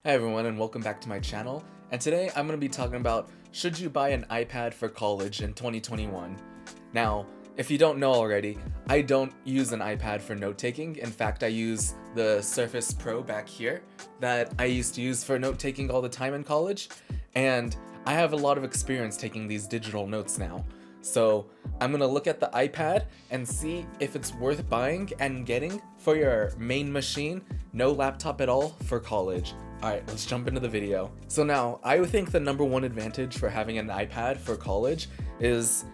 Hi everyone and welcome back to my channel, and today I'm going to be talking about should you buy an iPad for college in 2021. Now, if you don't know already, I don't use an iPad for note-taking. In fact, I use the Surface Pro back here that I used to use for note-taking all the time in college, and I have a lot of experience taking these digital notes now. So I'm going to look at the iPad and see if it's worth buying and getting for your main machine, no laptop at all, for college. Alright, let's jump into the video. So now, I would think the number one advantage for having an iPad for college is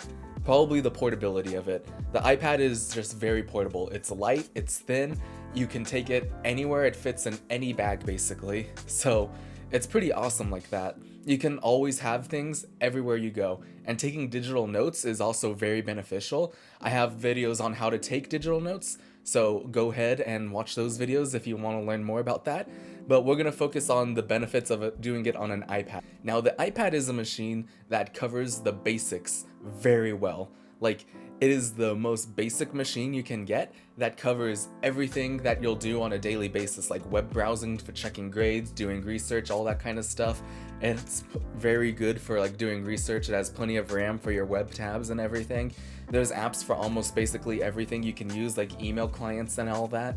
probably the portability of it. The iPad is just very portable. It's light, it's thin, you can take it anywhere, it fits in any bag basically. So it's pretty awesome like that. You can always have things everywhere you go, and taking digital notes is also very beneficial. I have videos on how to take digital notes, so go ahead and watch those videos if you want to learn more about that. But we're going to focus on the benefits of doing it on an iPad. Now, the iPad is a machine that covers the basics very well. Like, it is the most basic machine you can get that covers everything that you'll do on a daily basis, like web browsing for checking grades, doing research, all that kind of stuff. And it's very good for like doing research. It has plenty of RAM for your web tabs and everything. There's apps for almost basically everything you can use, like email clients and all that.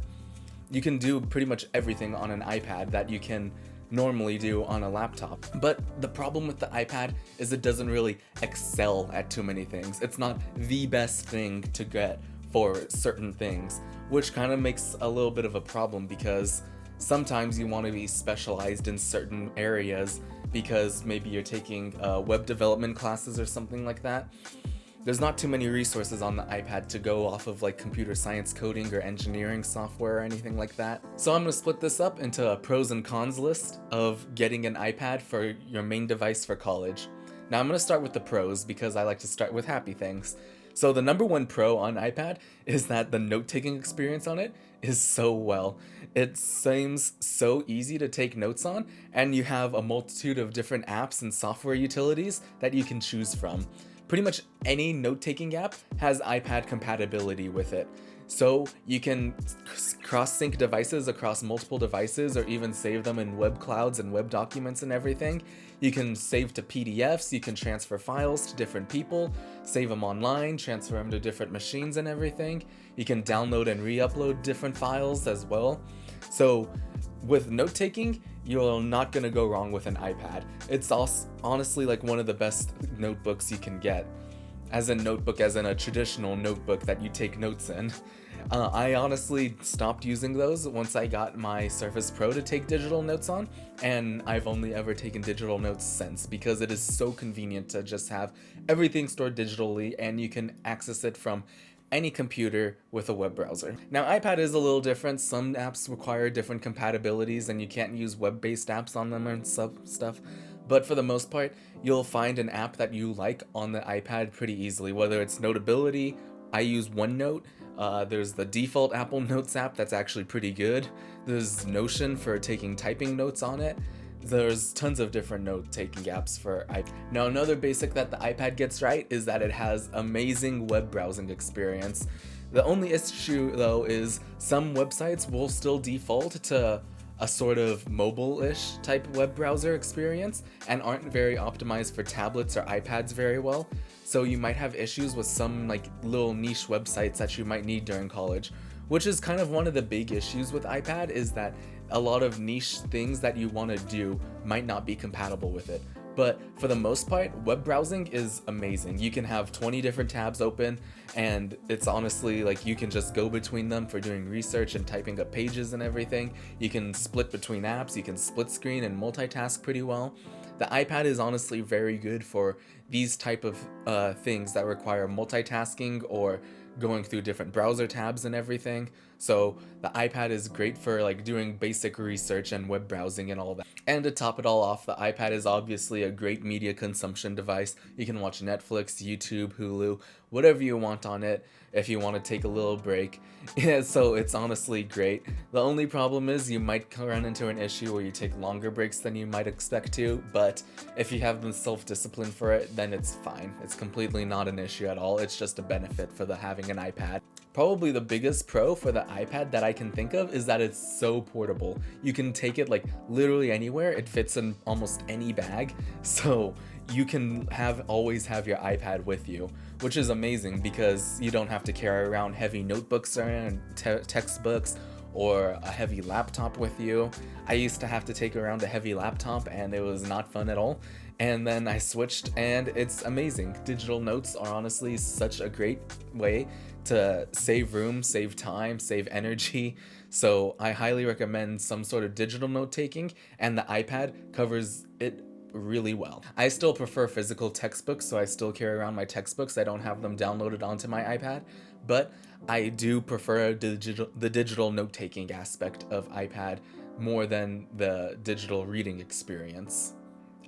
You can do pretty much everything on an iPad that you can normally do on a laptop. But the problem with the iPad is it doesn't really excel at too many things. It's not the best thing to get for certain things, which kind of makes a little bit of a problem because sometimes you want to be specialized in certain areas because maybe you're taking web development classes or something like that. There's not too many resources on the iPad to go off of like computer science coding or engineering software or anything like that. So I'm going to split this up into a pros and cons list of getting an iPad for your main device for college. Now I'm going to start with the pros because I like to start with happy things. So the number one pro on iPad is that the note-taking experience on it is so well. It seems so easy to take notes on, and you have a multitude of different apps and software utilities that you can choose from. Pretty much any note-taking app has iPad compatibility with it. So you can cross-sync devices across multiple devices or even save them in web clouds and web documents and everything. You can save to PDFs, you can transfer files to different people, save them online, transfer them to different machines and everything. You can download and re-upload different files as well. So with note-taking, you're not going to go wrong with an iPad. It's also honestly like one of the best notebooks you can get. As a notebook, as in a traditional notebook that you take notes in. I honestly stopped using those once I got my Surface Pro to take digital notes on, and I've only ever taken digital notes since because it is so convenient to just have everything stored digitally and you can access it from any computer with a web browser. Now, iPad is a little different. Some apps require different compatibilities and you can't use web-based apps on them and stuff. But for the most part, you'll find an app that you like on the iPad pretty easily, whether it's Notability. I use OneNote. There's the default Apple Notes app that's actually pretty good. There's Notion for taking typing notes on it. There's tons of different note-taking apps for iPad. Now, another basic that the iPad gets right is that it has amazing web browsing experience. The only issue, though, is some websites will still default to a sort of mobile-ish type web browser experience and aren't very optimized for tablets or iPads very well. So you might have issues with some like little niche websites that you might need during college, which is kind of one of the big issues with iPad, is that a lot of niche things that you want to do might not be compatible with it. But for the most part, web browsing is amazing. You can have 20 different tabs open, and it's honestly like you can just go between them for doing research and typing up pages and everything. You can split between apps, you can split screen and multitask pretty well. The iPad is honestly very good for these type of things that require multitasking or going through different browser tabs and everything. So the iPad is great for like doing basic research and web browsing and all that. And to top it all off, the iPad is obviously a great media consumption device. You can watch Netflix, YouTube, Hulu, whatever you want on it if you want to take a little break. Yeah, so it's honestly great. The only problem is you might run into an issue where you take longer breaks than you might expect to, but if you have the self-discipline for it, then it's fine. It's completely not an issue at all. It's just a benefit for having an iPad. Probably the biggest pro for the iPad that I can think of is that it's so portable. You can take it like literally anywhere. It fits in almost any bag. So you can always have your iPad with you, which is amazing because you don't have to carry around heavy notebooks and textbooks or a heavy laptop with you. I used to have to take around a heavy laptop and it was not fun at all. And then I switched and it's amazing. Digital notes are honestly such a great way to save room, save time, save energy. So I highly recommend some sort of digital note taking, and the iPad covers it really well. I still prefer physical textbooks, so I still carry around my textbooks. I don't have them downloaded onto my iPad, but I do prefer the digital note-taking aspect of iPad more than the digital reading experience.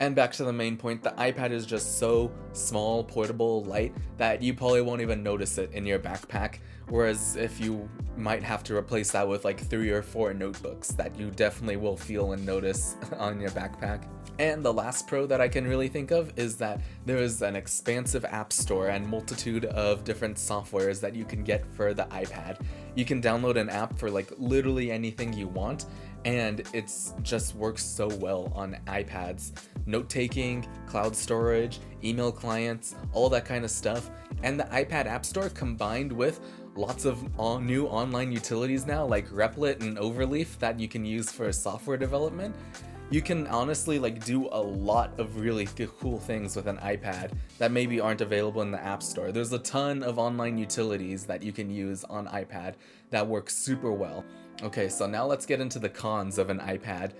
And back to the main point, the iPad is just so small, portable, light, that you probably won't even notice it in your backpack. Whereas if you might have to replace that with like 3 or 4 notebooks that you definitely will feel and notice on your backpack. And the last pro that I can really think of is that there is an expansive app store and multitude of different softwares that you can get for the iPad. You can download an app for like literally anything you want, and it's just works so well on iPads. Note-taking, cloud storage, email clients, all that kind of stuff. And the iPad App Store combined with lots of new online utilities now like Replit and Overleaf that you can use for software development. You can honestly like do a lot of really cool things with an iPad that maybe aren't available in the App Store. There's a ton of online utilities that you can use on iPad that work super well. Okay, so now let's get into the cons of an iPad.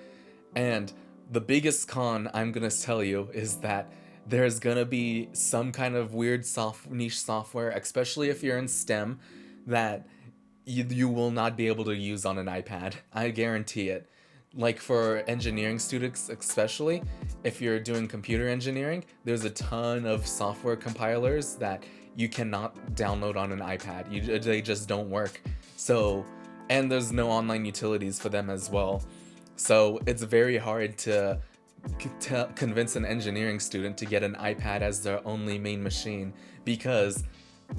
And the biggest con I'm gonna tell you is that there's gonna be some kind of weird niche software, especially if you're in STEM, that you will not be able to use on an iPad. I guarantee it. Like for engineering students especially, if you're doing computer engineering, there's a ton of software compilers that you cannot download on an iPad. They just don't work. So, and there's no online utilities for them as well. So it's very hard to convince an engineering student to get an iPad as their only main machine, because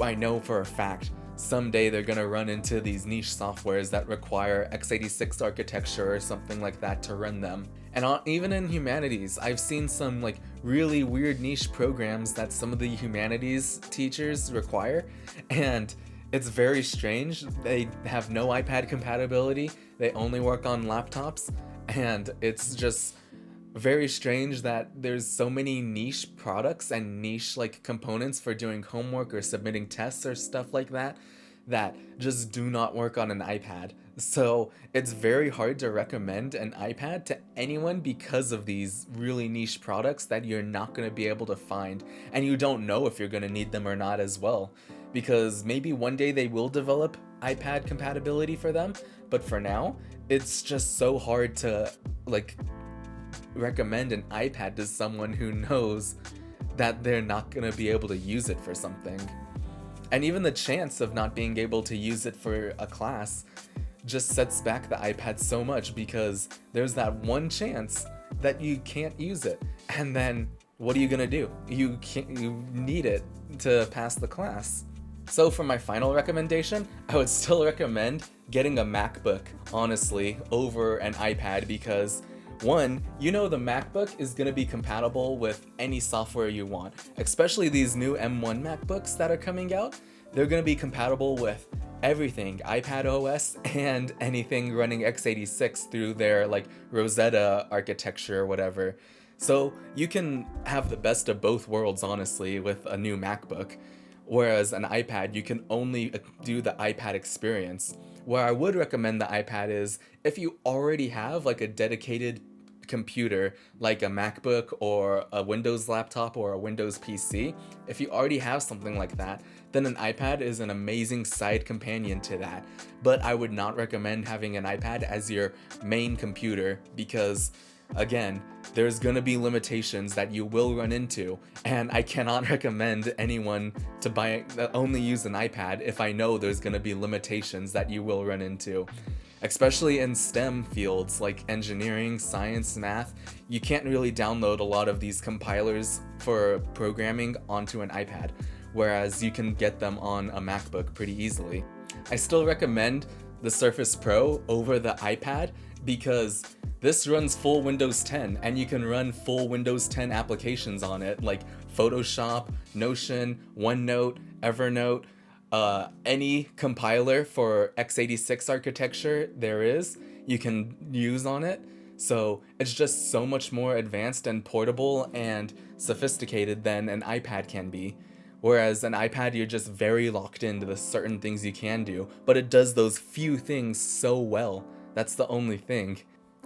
I know for a fact someday they're gonna run into these niche softwares that require x86 architecture or something like that to run them. And even in humanities, I've seen some like really weird niche programs that some of the humanities teachers require, and it's very strange. They have no iPad compatibility, they only work on laptops, and it's just very strange that there's so many niche products and niche like components for doing homework or submitting tests or stuff like that that just do not work on an iPad. So it's very hard to recommend an iPad to anyone because of these really niche products that you're not going to be able to find, and you don't know if you're going to need them or not as well, because maybe one day they will develop iPad compatibility for them, but for now it's just so hard to like recommend an iPad to someone who knows that they're not going to be able to use it for something. And even the chance of not being able to use it for a class just sets back the iPad so much, because there's that one chance that you can't use it, and then what are you gonna do? You need it to pass the class. So for my final recommendation, I would still recommend getting a MacBook, honestly, over an iPad, because one, you know the MacBook is going to be compatible with any software you want, especially these new M1 MacBooks that are coming out. They're going to be compatible with everything, iPad OS and anything running x86 through their like Rosetta architecture or whatever. So you can have the best of both worlds, honestly, with a new MacBook. Whereas an iPad, you can only do the iPad experience. Where I would recommend the iPad is if you already have like a dedicated computer like a MacBook or a Windows laptop or a Windows PC, if you already have something like that, then an iPad is an amazing side companion to that. But I would not recommend having an iPad as your main computer, because again, there's gonna be limitations that you will run into, and I cannot recommend anyone to only use an iPad if I know there's gonna be limitations that you will run into. Especially in STEM fields like engineering, science, math, you can't really download a lot of these compilers for programming onto an iPad, whereas you can get them on a MacBook pretty easily. I still recommend the Surface Pro over the iPad because this runs full Windows 10 and you can run full Windows 10 applications on it like Photoshop, Notion, OneNote, Evernote, any compiler for x86 architecture there is, you can use on it. So it's just so much more advanced and portable and sophisticated than an iPad can be. Whereas an iPad, you're just very locked into the certain things you can do, but it does those few things so well. That's the only thing.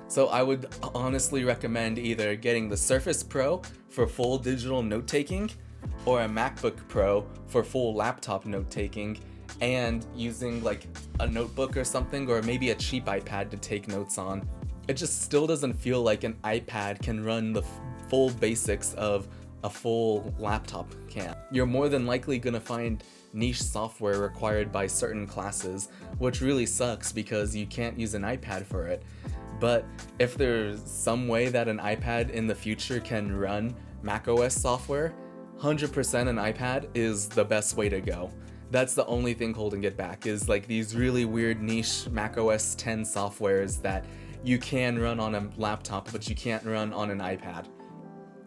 So I would honestly recommend either getting the Surface Pro for full digital note taking or a MacBook Pro for full laptop note taking and using like a notebook or something, or maybe a cheap iPad to take notes on. It just still doesn't feel like an iPad can run the full basics of a full laptop can. You're more than likely gonna find niche software required by certain classes, which really sucks because you can't use an iPad for it. But if there's some way that an iPad in the future can run macOS software, 100% an iPad is the best way to go. That's the only thing holding it back, is like these really weird niche macOS 10 softwares that you can run on a laptop but you can't run on an iPad,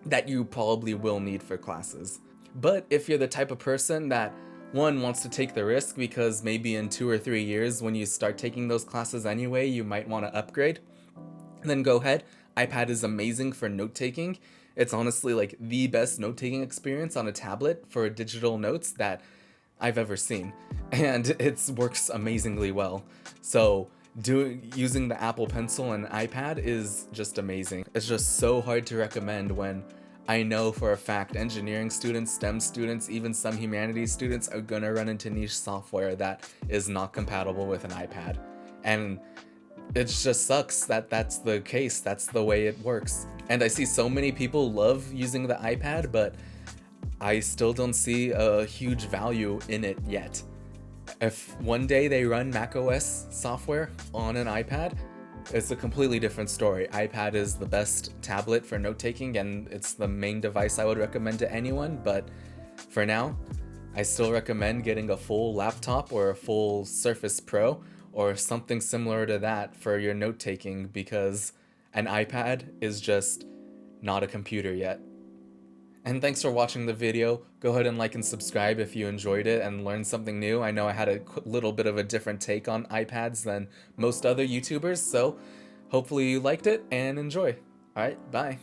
that you probably will need for classes. But if you're the type of person that one wants to take the risk because maybe in 2 or 3 years when you start taking those classes anyway, you might want to upgrade, then go ahead. iPad is amazing for note taking. It's honestly like the best note taking experience on a tablet for digital notes that I've ever seen, and it works amazingly well. So using the Apple Pencil and iPad is just amazing. It's just so hard to recommend when I know for a fact engineering students, STEM students, even some humanities students are gonna run into niche software that is not compatible with an iPad. And it just sucks that that's the case. That's the way it works. And I see so many people love using the iPad, but I still don't see a huge value in it yet. If one day they run macOS software on an iPad, it's a completely different story. iPad is the best tablet for note-taking, and it's the main device I would recommend to anyone, but for now, I still recommend getting a full laptop or a full Surface Pro or something similar to that for your note-taking, because an iPad is just not a computer yet. And thanks for watching the video. Go ahead and like and subscribe if you enjoyed it and learned something new. I know I had a little bit of a different take on iPads than most other YouTubers, so hopefully you liked it and enjoy. Alright, bye.